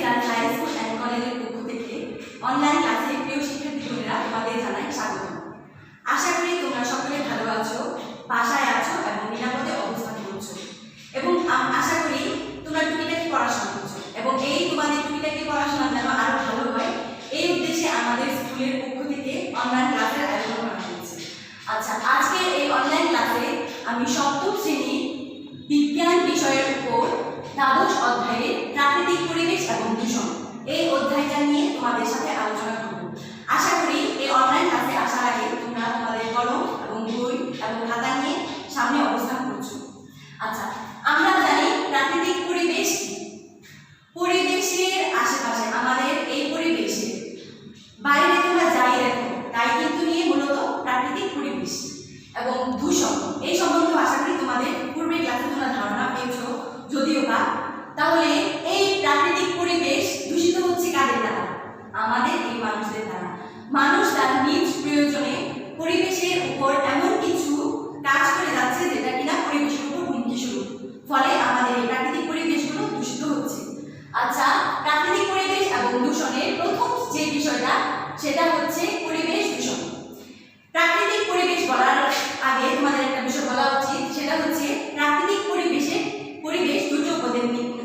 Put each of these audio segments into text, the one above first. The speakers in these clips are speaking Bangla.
গার্লস হাই স্কুল অ্যান্ড কলেজের পক্ষ থেকে অনলাইন ক্লাসে প্রিয় শিক্ষার্থীরা তোমাদের জানাই স্বাগত। আশা করি তোমরা সকলে ভালো আছো, বাসায় আছো এবং নিরাপদে অবস্থান করছো এবং আশা করি তোমরা টুকিটাকি পড়াশোনা করছো এবং এই তোমাদের টুকিটাকি পড়াশোনা যেন আরো ভালো হয় এই উদ্দেশ্যে আমাদের স্কুলের পক্ষ থেকে অনলাইন ক্লাসের আয়োজন করা হয়েছে। আচ্ছা, আজকে এই অনলাইন ক্লাসে আমি সপ্তম শ্রেণী বিজ্ঞান বিষয়ের উপর দ্বাদশ অধ্যায়ে প্রাকৃতিক পরিবেশ এবং দূষণ এই অধ্যায়টা নিয়ে তোমাদের সাথে আলোচনা করব। আশা করি এই অনলাইন ক্লাসে আসার আগে তোমরা তোমাদের কলম এবং বই এবং খাতা নিয়ে সামনে অবস্থান করছো। আচ্ছা, আমরা জানি প্রাকৃতিক পরিবেশ কি? পরিবেশের আশেপাশে আমাদের এই পরিবেশে বাইরে তোমরা যাই দেখো তাই কিন্তু নিয়ে মূলত প্রাকৃতিক পরিবেশ এবং দূষণ এই সম্বন্ধে আশা করি তোমাদের পূর্বের ক্লাসে তোমরা ধারণা পেয়েছো যদিও বা। তাহলে এই প্রাকৃতিক পরিবেশ দূষিত হচ্ছে কাদের দ্বারা? আমাদের এই মানুষদের দ্বারা। মানুষ তার নিজ প্রয়োজনে পরিবেশের উপর এমন কিছু কাজ করে যাচ্ছে যেটা কিনা পরিবেশের উপর হুমকি স্বরূপ, ফলে আমাদের এই প্রাকৃতিক পরিবেশগুলো দূষিত হচ্ছে। আচ্ছা, প্রাকৃতিক পরিবেশ এবং দূষণের প্রথম যে বিষয়টা সেটা হচ্ছে পরিবেশ দূষণ। প্রাকৃতিক পরিবেশ বলার আগে তোমাদের একটা বিষয় বলা উচিত, সেটা হচ্ছে প্রাকৃতিক পরিবেশ দুটো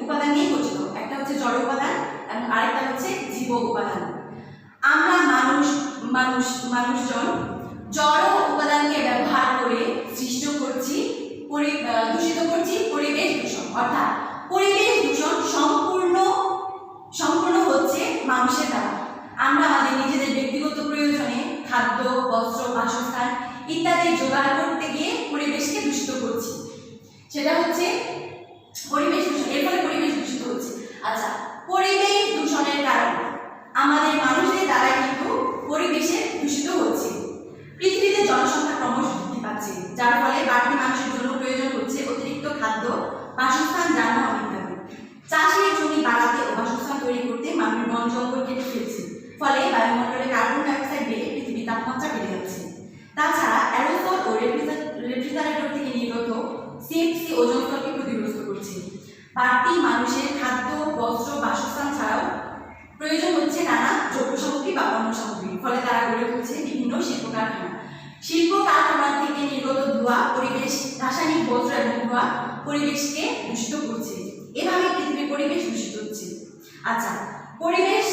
উপাদান নিয়ে গঠিত। একটা হচ্ছে জড় উপাদান এবং আরেকটা হচ্ছে জীব উপাদান। আমরা মানুষজন জড় উপাদানকে ব্যবহার করে দূষিত করছি পরিবেশ দূষণ। অর্থাৎ পরিবেশ দূষণ সম্পূর্ণ হচ্ছে মানুষের দ্বারা। আমরা আমাদের নিজেদের ব্যক্তিগত প্রয়োজনে খাদ্য, বস্ত্র, বাসস্থান ইত্যাদি জোগাড় করতে গিয়ে পরিবেশকে দূষিত করছি, সেটা হচ্ছে পরিবেশ দূষণ। এর ফলে পরিবেশ দূষিত হচ্ছে। আচ্ছা, পরিবেশ দূষণের কারণ আমাদের মানুষদের দ্বারা কিন্তু পরিবেশে দূষিত হচ্ছে। পৃথিবীতে জনসংখ্যা ক্রমশ বৃদ্ধি পাচ্ছে, যার ফলে বাড়তি মানুষের জন্য প্রয়োজন হচ্ছে অতিরিক্ত খাদ্য, বাসস্থান, যানবাহন ইত্যাদি। চাষের জমি বাড়াতে ও বাসস্থান তৈরি করতে মানুষ বন জঙ্গল কেটে ফেলছে, ফলে বায়ুমণ্ডলে কার্বন ডাইঅক্সাইড বেড়ে পৃথিবীর তাপমাত্রা বেড়ে যাচ্ছে। তাছাড়া অ্যারোসল ও রেফ্রিজারেটর থেকে নির্গত সিএফসি ওজোন স্তরকে ক্ষতিগ্রস্ত করছে। বাড়তি মানুষের খাদ্য, বস্ত্র, বাসস্থান ছাড়াও প্রয়োজন হচ্ছে নানা দ্রব্য সামগ্রী বা পণ্য সামগ্রী, ফলে তারা গড়ে তুলছে বিভিন্ন শিল্প কারখানা। শিল্প কারখানা থেকে নির্গত ধোঁয়া পরিবেশ, রাসায়নিক বজ্র এবং ধোঁয়া পরিবেশকে দূষিত করছে। এভাবে পৃথিবীর পরিবেশ দূষিত হচ্ছে। আচ্ছা, পরিবেশ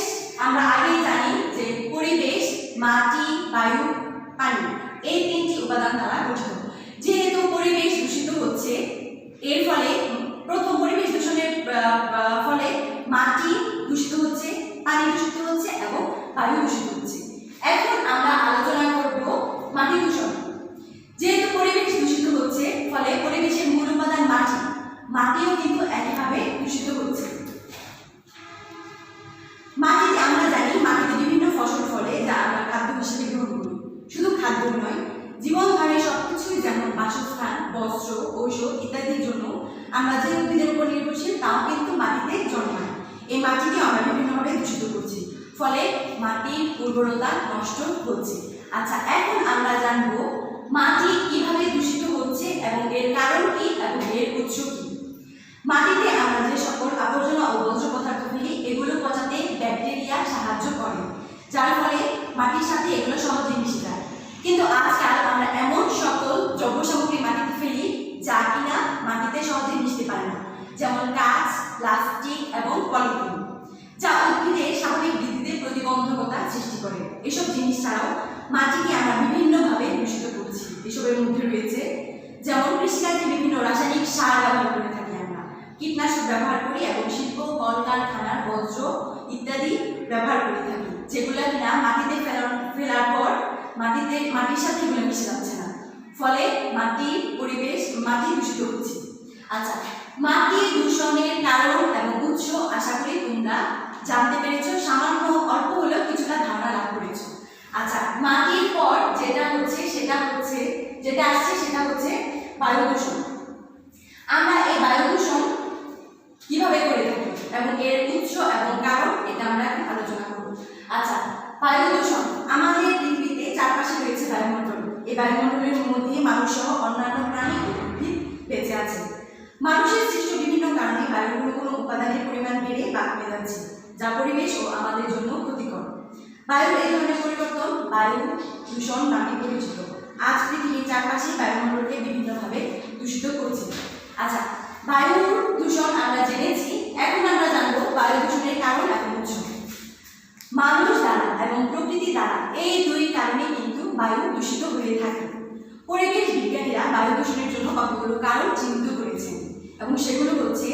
আমরা আগেই জানি যে পরিবেশ মাটি, বায়ু, পানি এই তিনটি উপাদান দ্বারা গঠিত। যেহেতু পরিবেশ দূষিত হচ্ছে, এর ফলে প্রথম পরিবেশ দূষণের ফলে মাটি দূষিত হচ্ছে, পানি দূষিত হচ্ছে এবং বায়ু দূষিত হচ্ছে। এখন আমরা আলোচনা করব মাটি দূষণ। যেহেতু পরিবেশ দূষিত হচ্ছে, ফলে পরিবেশের মূল উপাদান মাটিও কিন্তু একইভাবে দূষিত হচ্ছে। মাটিতে আমরা জানি মাটিতে বিভিন্ন ফসল ফলে যা আমরা খাদ্য হিসেবে গ্রহণ করি। শুধু খাদ্য নয়, জীবন ধারণের সবকিছুই যেমন বাসস্থান, বস্ত্র, ঔষধ ইত্যাদির জন্য আমরা যে উদ্ভিদের উপর নির্ভরশীল তাও কিন্তু মাটিতে জন্মায়। এই মাটিকে আমরা বিভিন্নভাবে দূষিত করছি, ফলে মাটির উর্বরতা নষ্ট হচ্ছে। আচ্ছা, এখন আমরা জানবো মাটি কিভাবে দূষিত হচ্ছে এবং এর কারণ কি এবং এর উৎস কি। মাটিতে আমরা যে সকল আবর্জনা ও বর্জ্য পদার্থ ফেলি এগুলো পচাতে ব্যাকটেরিয়া সাহায্য করে, যার ফলে মাটির সাথে এগুলো সহজে মিশে যায়। কিন্তু আজকাল আমরা এমন সকল দ্রব্য সামগ্রী মাটিতে ফেলি যা কিনা মাটিতে সহজে মিশতে পারে না, যেমন কাঁচ, প্লাস্টিক এবং পলিথিন, যা উদ্ভিদের স্বাভাবিক বৃদ্ধিতে প্রতিবন্ধকতা সৃষ্টি করে। এসব জিনিস ছাড়াও মাটিকে আমরা বিভিন্নভাবে দূষিত করছি। এসবের মধ্যে রয়েছে যেমন কৃষিকাজে বিভিন্ন রাসায়নিক সার ব্যবহার করে থাকি আমরা, কীটনাশক ব্যবহার করি এবং শিল্প, কলকারখানার বজ্র ইত্যাদি ব্যবহার করে থাকি, যেগুলো কিনা মাটিতে ফেলার পর মাটির সাথে এগুলো মিশে যাচ্ছে না, ফলে মাটি দূষিত হচ্ছে। আচ্ছা, মাটি দূষণের কারণ এবং উৎস আশা করি তোমরা জানতে পেরেছো, সামান্য অল্প হলেও কিছুটা ধারণা লাভ করেছো। আচ্ছা, মাটির পর যেটা আসছে সেটা হচ্ছে বায়ু দূষণ। আমরা এই বায়ু দূষণ কিভাবে করে থাকি এবং এর উৎস এবং কারণ এটা আমরা এখন আলোচনা করব। আচ্ছা, বায়ু দূষণ আমাদের পৃথিবীতে চারপাশে রয়েছে বায়ুমণ্ডল। এই বায়ুমণ্ডলের মধ্যে মানুষ সহ অন্যান্য প্রাণী ও উদ্ভিদ বেঁচে আছে। মানুষের সৃষ্ট বিভিন্ন কারণে বায়ুর কোনো উপাদানের পরিমাণ বেড়ে বা কমে যাচ্ছে, যা পরিবেশ ও আমাদের জন্য ক্ষতিকর। বায়ুর এই ধরনের পরিবর্তন বায়ু দূষণ নামে পরিচিত। আজ পৃথিবীর চারপাশে বায়ুমণ্ডলকে বিভিন্নভাবে দূষিত করছে। আচ্ছা, বায়ু দূষণ আমরা জেনেছি, এখন আমরা জানবো বায়ু দূষণের কারণ এবং উৎস। মানুষ দ্বারা এবং প্রকৃতি দ্বারা এই দুই কারণে কিন্তু বায়ু দূষিত হয়ে থাকে। পরিবেশ বিজ্ঞানীরা বায়ু দূষণের জন্য কতগুলো কারণ চিহ্নিত করেছেন এবং সেগুলো হচ্ছে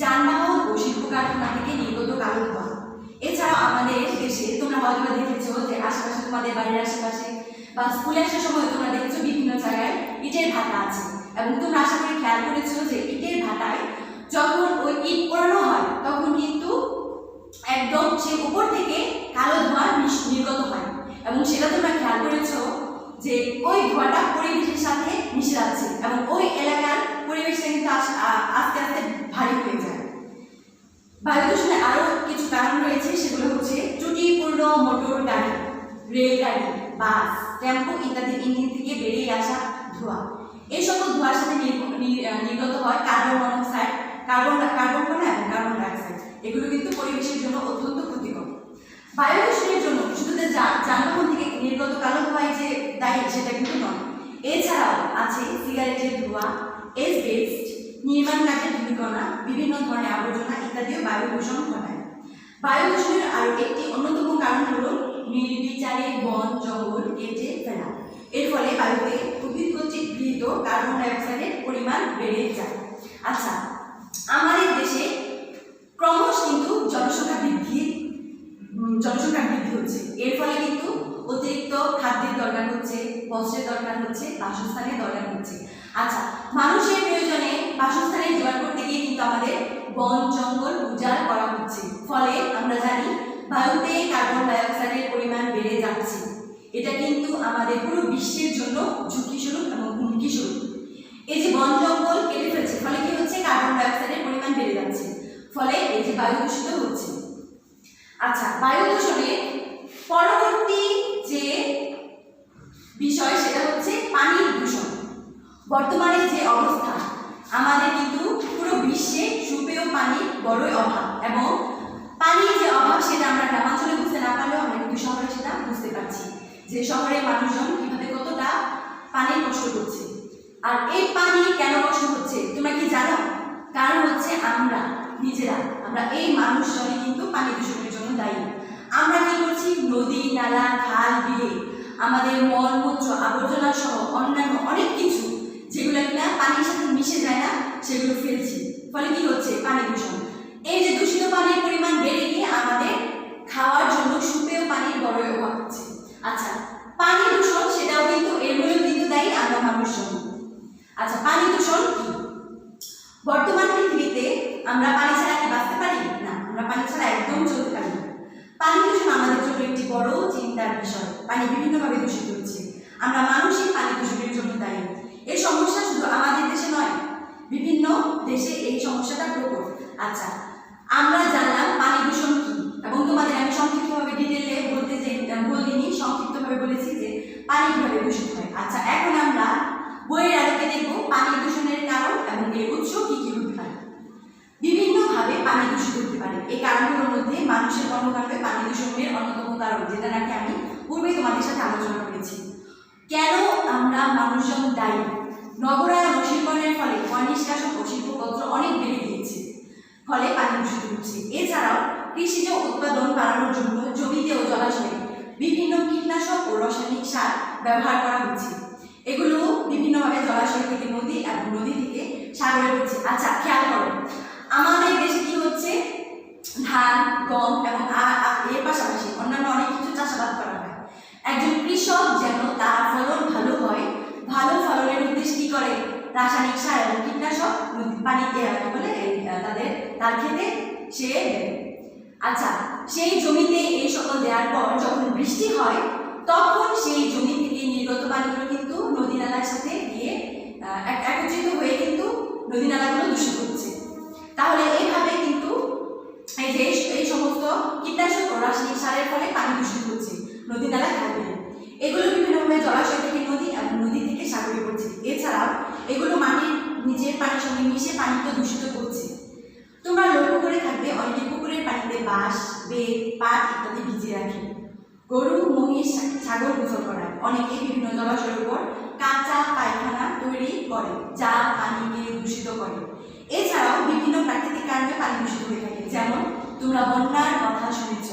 যানবাহন ও শিল্প কারখানা থেকে নির্গত কালো ধোঁয়া। এছাড়াও আমাদের দেশে তোমরা হয়তো দেখেছো যে আশেপাশে তোমাদের বাড়ির আশেপাশে বা স্কুলে আসার সময় তোমরা দেখেছো বিভিন্ন জায়গায় ইটের ভাটা আছে এবং তোমরা আশা করি খেয়াল করেছো যে ইটের ভাটায় যখন ওই ইট পোড়ানো হয় তখন কিন্তু একদম সে উপর থেকে কালো ধোঁয়া নির্গত হয় এবং সেটা তোমরা খেয়াল করেছো যে ওই ধোঁয়াটা পরিবেশের সাথে মিশে যাচ্ছে এবং ওই এলাকার পরিবেশটা কিন্তু আস্তে আস্তে ভারী হয়ে যায়। বায়ু দূষণের আরও কিছু কারণ রয়েছে, সেগুলো হচ্ছে ত্রুটিপূর্ণ মোটর গাড়ি, রেলগাড়ি, বাস, টেম্পো ইত্যাদি ইঞ্জিন থেকে বেরিয়ে আসা ধোঁয়া। এই সকল ধোঁয়ার সাথে নির্গত হয় কার্বন মনোক্সাইড, কার্বন কণা এবং কার্বন ডাইঅক্সাইড। এগুলো কিন্তু পরিবেশের জন্য অত্যন্ত ক্ষতিকর। বায়ু দূষণের জন্য শুধু যানবাহন থেকে নির্গত কালো ধোঁয়ায় যে দায়ী সেটা কিন্তু নয়, এছাড়াও আছে সিগারেটের ধোঁয়া, এসবেস্ট, নির্মাণ কাজের ধূলিকণা, বিভিন্ন ধরনের আবর্জনা ইত্যাদিও বায়ু দূষণ ঘটায়। বায়ু দূষণের আরও একটি অন্যতম কারণ হল নির্বিচারে বন জঙ্গল কেটে ফেলা। এর ফলে বায়ুতে উদ্ভিদ কর্তৃক গৃহীত কার্বন ডাইঅক্সাইডের পরিমাণ বেড়ে যায়। আচ্ছা, আমাদের দেশে ক্রমশ কিন্তু জনসংখ্যা বৃদ্ধি হচ্ছে। এর ফলে কিন্তু অতিরিক্ত খাদ্যের দরকার হচ্ছে, বস্ত্রের দরকার হচ্ছে, বাসস্থানের দরকার হচ্ছে। আচ্ছা, মানুষের প্রয়োজনে বাসস্থানের জোগাড় করতে গিয়ে কিন্তু আমাদের বন জঙ্গল উজাড় করা হচ্ছে। ফলে আমরা জানি বায়ুতে কার্বন ডাইঅক্সাইডের পরিমাণ বেড়ে যাচ্ছে। এটা কিন্তু আমাদের পুরো বিশ্বের জন্য ঝুঁকি স্বরূপ এবং হুমকি স্বরূপ। এই যে বন জঙ্গল কেটে ফেলছে, ফলে কি হচ্ছে? কার্বন ডাইঅক্সাইডের পরিমাণ বেড়ে যাচ্ছে, ফলে এই যে বায়ু দূষিত হচ্ছে। আচ্ছা, বায়ু দূষণের পরবর্তী যে বিষয় সেটা হচ্ছে পানির দূষণ। বর্তমানে যে অবস্থা, আমাদের কিন্তু পুরো বিশ্বে সুপেয় পানির বড়ই অভাব এবং পানির যে অভাব সেটা আমরা গ্রামাঞ্চলে বুঝতে না পারলেও আমরা কিন্তু শহরে সেটা বুঝতে পারছি যে শহরের মানুষজন কিভাবে কতটা পানির কষ্ট করছে। আর এই পানি কেন কষ্ট হচ্ছে তোমরা কি জানো? কারণ হচ্ছে আমরা নিজেরা, আমরা এই মানুষজনই কিন্তু পানি দূষণের জন্য দায়ী। আমরা কি করছি? নদী, নালা, খাল, বিলে আমাদের মলমূত্র, আবর্জনা সহ অন্যান্য অনেক কিছু যেগুলো কিনা পানির সাথে মিশে যায় না সেগুলো ফেলছি, ফলে কি হচ্ছে? পানি দূষণ। এই যে দূষিত পানির পরিমাণ বেড়ে গিয়ে আমাদের খাওয়ার জন্য সুপেয় পানির বড়ই অভাব হচ্ছে। আচ্ছা, পানি দূষণ সেটাও কিন্তু এর মূলেও কিন্তু দায়ী আমরা মানুষজন। আচ্ছা, পানি দূষণ কি? বর্তমান পৃথিবীতে আমরা পানি ছাড়া কি বাঁচতে পারি? না, আমরা পানি ছাড়া একদম চলতে পারি না। পানি দূষণ আমাদের জন্য একটি বড় চিন্তার বিষয়। পানি বিভিন্নভাবে দূষিত হচ্ছে, আমরা মানুষই পানি দূষণের জন্য দায়ী। এই সমস্যা শুধু আমাদের দেশে নয়, বিভিন্ন দেশে এই সমস্যাটা প্রকট। আচ্ছা, আমরা জানলাম পানি দূষণ কি এবং তোমাদের আমি সংক্ষিপ্তভাবে ডিটেলে বলিনি, সংক্ষিপ্তভাবে বলেছি যে পানি কিভাবে দূষিত হয়। আচ্ছা, এখন আমরা বইয়ের আলোকে দেখব পানি দূষণের কারণ এবং এর উৎস কি কি হতে পারে। বিভিন্নভাবে পানি দূষিত হতে পারে। এই কারণগুলোর মধ্যে মানুষের কর্মকাণ্ডে পানি দূষণের অন্যতম কারণ, যেটা নাকি আমি পূর্বেই তোমাদের সাথে আলোচনা করেছি। কেন আমরা মানুষজন দায়ী? নগরায়ন ও শিল্পায়নের ফলে অনিষ্কাশন ও শিল্পপত্র অনেক বেড়ে গিয়েছে, ফলে পানি দূষিত হচ্ছে। এছাড়াও কৃষিজ উৎপাদন বাড়ানোর জন্য জমিতে ও জলাশয়ে বিভিন্ন কীটনাশক ও রাসায়নিক সার ব্যবহার করা হচ্ছে। এগুলো বিভিন্নভাবে জলাশয় থেকে নদী এবং নদী থেকে সাগরে পড়ছে। আচ্ছা, খেয়াল করো, আমাদের দেশে কি হচ্ছে? ধান, গম এবং এর পাশাপাশি অন্যান্য অনেক কিছু চাষাবাদ করা হয়। একজন কৃষক যেন তার ফলন ভালো হয়, ভালো ফলনের উদ্দেশ্যে কি করে? রাসায়নিক সার এবং কীটনাশক পানিতে বলে তার খেতে সে দেয়। আচ্ছা, সেই জমিতে এই সকল দেওয়ার পর যখন বৃষ্টি হয় তখন সেই জমি থেকে নির্গত পানিগুলো কিন্তু নদী নালার সাথে গিয়ে একত্রিত হয়ে কিন্তু নদী নালাগুলো দূষিত হচ্ছে। তাহলে এইভাবে কিন্তু এই সমস্ত কীটনাশক ও রাসায়নিক সারের ফলে পানি দূষিত হচ্ছে, নদী নালা থাকবে। এগুলো বিভিন্নভাবে জলাশয় থেকে নদী এবং নদী থেকে সাগরে পড়ছে। এছাড়াও এগুলো মাটির নিচের পানির সঙ্গে মিশে পানিকে দূষিত করছে। তোমরা লক্ষ্য করে থাকবে অনেকে পুকুরের পানিতে বাঁশ, বেত, পাট ইত্যাদি ভিজিয়ে রাখি। গরু, মহিষ, ছাগল গোসল করায়। অনেকে বিভিন্ন জলাশয়ের উপর কাঁচা পায়খানা তৈরি করে, যা পানিকে দূষিত করে। এছাড়াও বিভিন্ন প্রাকৃতিক কারণে পানি দূষিত হয়ে থাকে, যেমন তোমরা বন্যার কথা শুনেছ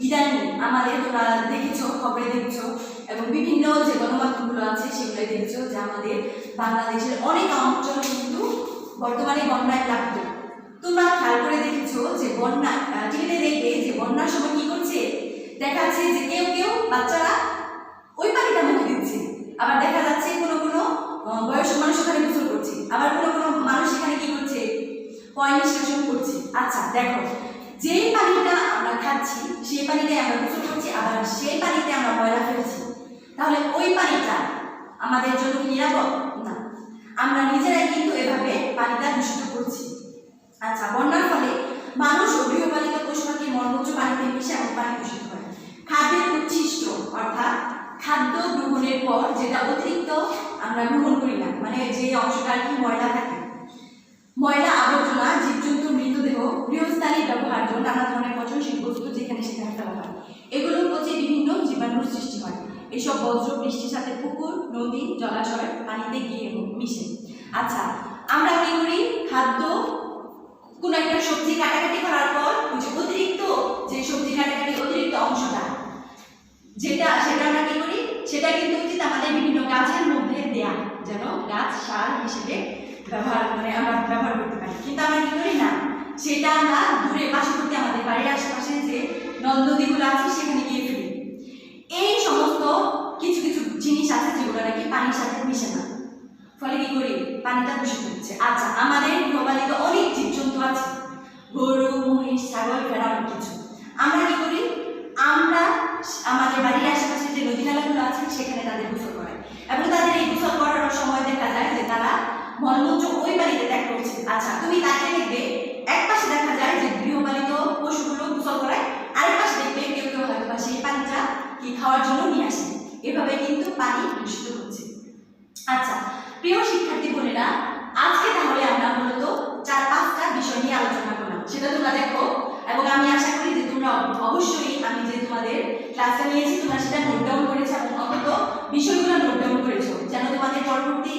ইদানিং, আমাদের তোমরা দেখেছো, খবরে দেখছো এবং বিভিন্ন যে গণমাধ্যমগুলো আছে সেগুলো দেখছো যে আমাদের বাংলাদেশের অনেক অঞ্চল কিন্তু বর্তমানে বন্যায় প্লাবিত। তোমরা খেয়াল করে দেখেছো যে বন্যা টিভিতে দেখবে যে বন্যার সময় কি করছে, দেখা যাচ্ছে যে কেউ কেউ বাচ্চারা ওই পানিটা মুখে দিচ্ছে, আবার দেখা যাচ্ছে কোনো কোনো বয়স্ক মানুষ ওখানে গোসল করছে, আবার কোনো কোনো মানুষ এখানে কি করছে, পয় নিষ্কাশন করছে। আচ্ছা দেখো, যেই পানিটা আমরা খাচ্ছি সেই পানিতে আমরা গোসল করছি, আবার সেই পানিতে আমরা ময়লা ফেলছি, তাহলে ওই পানিটা আমাদের জন্য নিরাপদ না। আমরা নিজেরাই কিন্তু এভাবে পানিটা দূষিত করছি। আচ্ছা, বন্যার ফলে মানুষ ও গৃহপালিত পশু পাখির মলমূত্র পানিতে মিশে এবং পানি দূষিত হয়। খাদ্যের উচ্ছিষ্ট অর্থাৎ খাদ্য গ্রহণের পর যেটা অতিরিক্ত আমরা গ্রহণ করি না, মানে যে অংশটা আর কি ময়লা থাকে, ময়লা আবর্জনা, জীবজন্তু মৃতদেহ, গৃহস্থালী ব্যবহার্য নানা ধরনের পচনশীল বস্তু যেখানে সেখানে ফেলা হয়, এগুলো পচে বিভিন্ন জীবাণুর সৃষ্টি হয়। এসব বজ্র বৃষ্টির সাথে পুকুর, নদী, জলাশয় পানিতে গিয়ে মিশে। আচ্ছা, আমরা কি করি, খাদ্য কোনো একটা সবজি কাটাকাটি করার পর যে অতিরিক্ত যে সবজি কাটাকাটি অতিরিক্ত অংশটা সেটা আমরা কি করি, সেটা কিন্তু উচিত আমাদের বিভিন্ন গাছের মধ্যে দেয়া, যেন গাছ সার হিসেবে আমরা ব্যবহার করতে পারি। কিন্তু আমরা কি করি না, সেটা আমরা দূরে পার্শ্ববর্তী আমাদের বাড়ির আশেপাশে যে নদ নদীগুলো আছে সেখানে গিয়ে ফেলি। এই সমস্ত কিছু কিছু জিনিস আছে যেগুলো নাকি পানির সাথে মিশে না, ফলে কি করি, পানিটা দূষিত হচ্ছে। আচ্ছা, আমাদের গৃহপালিত অনেক জীবজন্তু আছে, গরু, মহিষ, ছাগল, ভেড়া, অনেক কিছু। আমরা কি করি, আমরা আমাদের বাড়ির আশেপাশে যে নদী নালাগুলো আছে সেখানে তাদের গোসল করাই, এবং তাদের এই গোসল করার সময় দেখা যায় যে তারা মলমূত্র ওই পানিতে ত্যাগ করছে। আচ্ছা, তুমি তাকে দেখবে এক পাশে দেখা যায় যে গৃহপালিত পশুগুলো গোসল করায়, আরেক পাশে দেখবে কেউ কেউ হয়তো বা সেই পানিটা কি খাওয়ার জন্য নিয়ে আসে, এভাবে কিন্তু পানি দূষিত হচ্ছে। আচ্ছা প্রিয় শিক্ষার্থী বোনেরা, আজকে তাহলে আমরা মূলত 4-5টা বিষয় নিয়ে আলোচনা করলাম, সেটা তোমরা দেখো, এবং আমি আশা করি যে তোমরা অবশ্যই আমি যে তোমাদের ক্লাসটা নিয়েছি তোমরা সেটা নোট ডাউন করেছো এবং অন্তত বিষয়গুলো নোট ডাউন করেছো, যেন তোমাদের পরবর্তী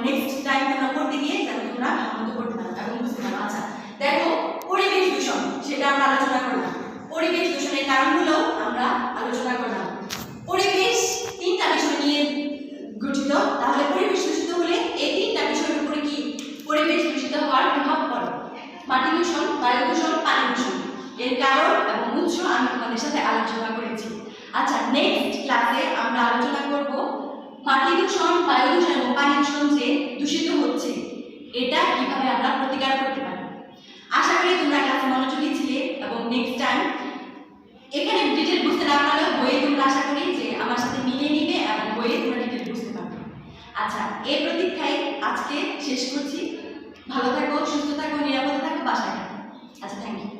নেক্সট টাইম তোমরা করতে গিয়ে যেন তোমরা ভালো করতে পারো এবং বুঝতে পারো। আচ্ছা দেখো, পরিবেশ দূষণ সেটা আমরা আলোচনা করলাম, পরিবেশ দূষণের কারণগুলো আমরা আলোচনা করলাম। পরিবেশ 3টা বিষয় নিয়ে গঠিত, তাহলে পরিবেশ দূষিত হলে এই 3টা বিষয়ের উপরে কি পরিবেশ দূষিত হওয়ার প্রভাব পড়ে। মাটি দূষণ, বায়ু দূষণ, পানি দূষণ, এর কারণ এবং উৎস আমি তোমাদের সাথে আলোচনা করেছি। আচ্ছা, নেক্সট ক্লাসে আমরা আলোচনা করব মাটি দূষণ, বায়ু দূষণ এবং পানি দূষণ যে দূষিত হচ্ছে এটা কিভাবে আমরা প্রতিকার করতে পারি। আশা করি তোমরা ক্লাসে মনোযোগী ছিলে এবং নেক্সট টাইম এখানে ডিটেল বুঝতে না পারলেও বইয়ে তোমরা আশা করি যে আমার সাথে মিলিয়ে নিবে এবং বইয়ে তোমরা ডিটেল বুঝতে পারবে। আচ্ছা, এই প্রতীক্ষায় আজকে শেষ করছি। ভালো থাকো, সুস্থ থাকো, নিরাপদে থাকো, বাসায় থাকো। আচ্ছা, থ্যাংক ইউ।